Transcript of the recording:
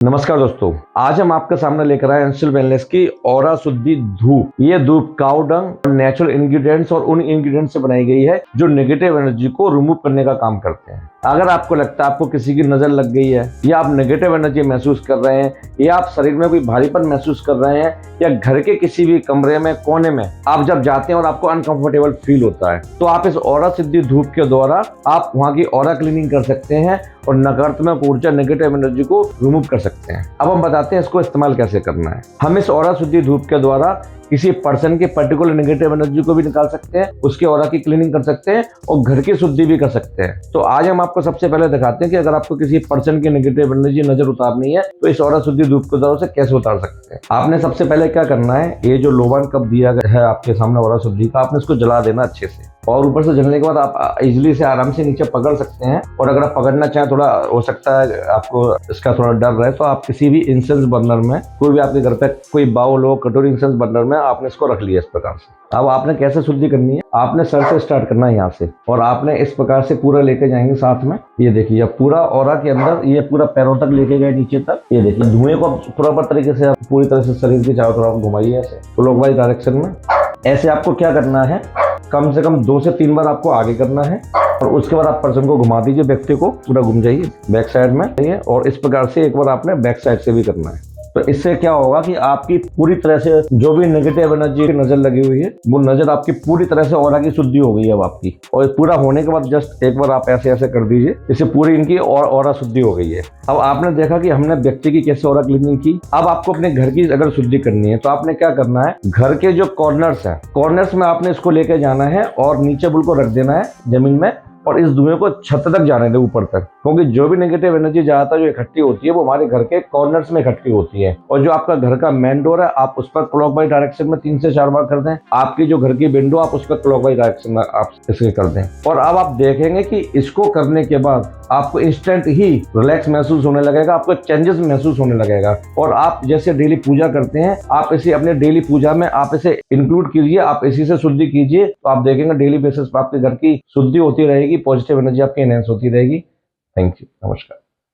नमस्कार दोस्तों, आज हम आपके सामने लेकर आए एंशियल वेलनेस की ऑरा शुद्धि धूप। ये धूप काऊ डंग, नेचुरल इंग्रेडिएंट्स और उन इंग्रेडिएंट्स से बनाई गई है जो नेगेटिव एनर्जी को रिमूव करने का काम करते हैं। अगर आपको लगता है आपको किसी की नजर लग गई है, या आप नेगेटिव एनर्जी महसूस कर रहे हैं, या आप शरीर में कोई भारीपन महसूस कर रहे हैं, या घर के किसी भी कमरे में कोने में आप जब जाते हैं और आपको अनकंफर्टेबल फील होता है, तो आप इस ऑरा शुद्धि धूप के द्वारा आप वहां की ऑरा क्लीनिंग कर सकते हैं और नकारात्मक ऊर्जा, नेगेटिव एनर्जी को रिमूव कर सकते हैं। अब हम बताते हैं इसको इस्तेमाल कैसे करना है। हम इस ऑरा शुद्धि धूप के द्वारा किसी पर्सन के पर्टिकुलर नेगेटिव एनर्जी को भी निकाल सकते हैं, उसके ऑरा की क्लीनिंग कर सकते हैं और घर की शुद्धि भी कर सकते हैं। तो आज हम आपको सबसे पहले दिखाते हैं कि अगर आपको किसी पर्सन की नेगेटिव एनर्जी नजर उतारनी है तो इस ऑरा शुद्धि धूप के द्वारा से कैसे उतार सकते हैं। आपने सबसे पहले क्या करना है, ये जो लोबान कप दिया गया है आपके सामने ऑरा शुद्धि का, आपने इसको जला देना अच्छे से, और ऊपर से जलने के बाद आप इजिली से आराम से नीचे पकड़ सकते हैं। और अगर आप पकड़ना चाहें, थोड़ा हो सकता है आपको इसका थोड़ा डर रहे, तो आप किसी भी इंसेंस बर्नर में, कोई भी आपके घर पे कोई बाउल हो, कटोरी, इंसेंस बर्नर में आपने इसको रख लिया इस प्रकार से। अब आपने कैसे शुद्धि करनी है, आपने सर से स्टार्ट करना है यहाँ से, और आपने इस प्रकार से पूरा लेके जाएंगे साथ में। ये देखिए पूरा ऑरा के अंदर, ये पूरा पैरों तक लेके गए नीचे तक। ये देखिए धुएं को प्रॉपर तरीके से पूरी तरह से शरीर के चारों तरफ घुमाइए ऐसे क्लॉकवाइज डायरेक्शन में। ऐसे आपको क्या करना है, कम से कम 2 से 3 बार आपको आगे करना है, और उसके बाद आप पर्सन को घुमा दीजिए, व्यक्ति को पूरा घूम जाइए बैक साइड में, और इस प्रकार से एक बार आपने बैक साइड से भी करना है। तो इससे क्या होगा कि आपकी पूरी तरह से जो भी नेगेटिव एनर्जी की नजर लगी हुई है, वो नजर आपकी पूरी तरह से ऑरा की शुद्धि हो गई है अब आपकी। और पूरा होने के बाद जस्ट एक बार आप ऐसे ऐसे कर दीजिए, इससे पूरी इनकी ऑरा शुद्धि हो गई है। अब आपने देखा कि हमने व्यक्ति की कैसे ऑरा क्लीनिंग की। अब आपको अपने घर की अगर शुद्धि करनी है तो आपने क्या करना है, घर के जो कॉर्नर्स हैं, कॉर्नर्स में आपने इसको लेके जाना है और नीचे बिल्कुल रख देना है जमीन में, और इस धुएं को छत तक जाने दे, ऊपर तक। क्योंकि जो भी नेगेटिव एनर्जी ज्यादातर जो इकट्ठी होती है वो हमारे घर के कॉर्नर्स में इकट्ठी होती है। और जो आपका घर का मेन डोर है, आप उस पर क्लॉकवाइज डायरेक्शन में 3 से 4 बार कर दें। आपकी जो घर की विंडो, आप उस पर क्लॉकवाइज डायरेक्शन में आप इसके कर दें। और अब आप देखेंगे कि इसको करने के बाद आपको इंस्टेंट ही रिलैक्स महसूस होने लगेगा, आपको चेंजेस महसूस होने लगेगा। और आप जैसे डेली पूजा करते हैं, आप इसे अपने डेली पूजा में आप इसे इंक्लूड कीजिए, आप इसी से शुद्धि कीजिए, तो आप देखेंगे डेली बेसिस पर आपके घर की शुद्धि होती रहेगी, पॉजिटिव एनर्जी आपकी एनहेंस होती रहेगी। थैंक यू, नमस्कार।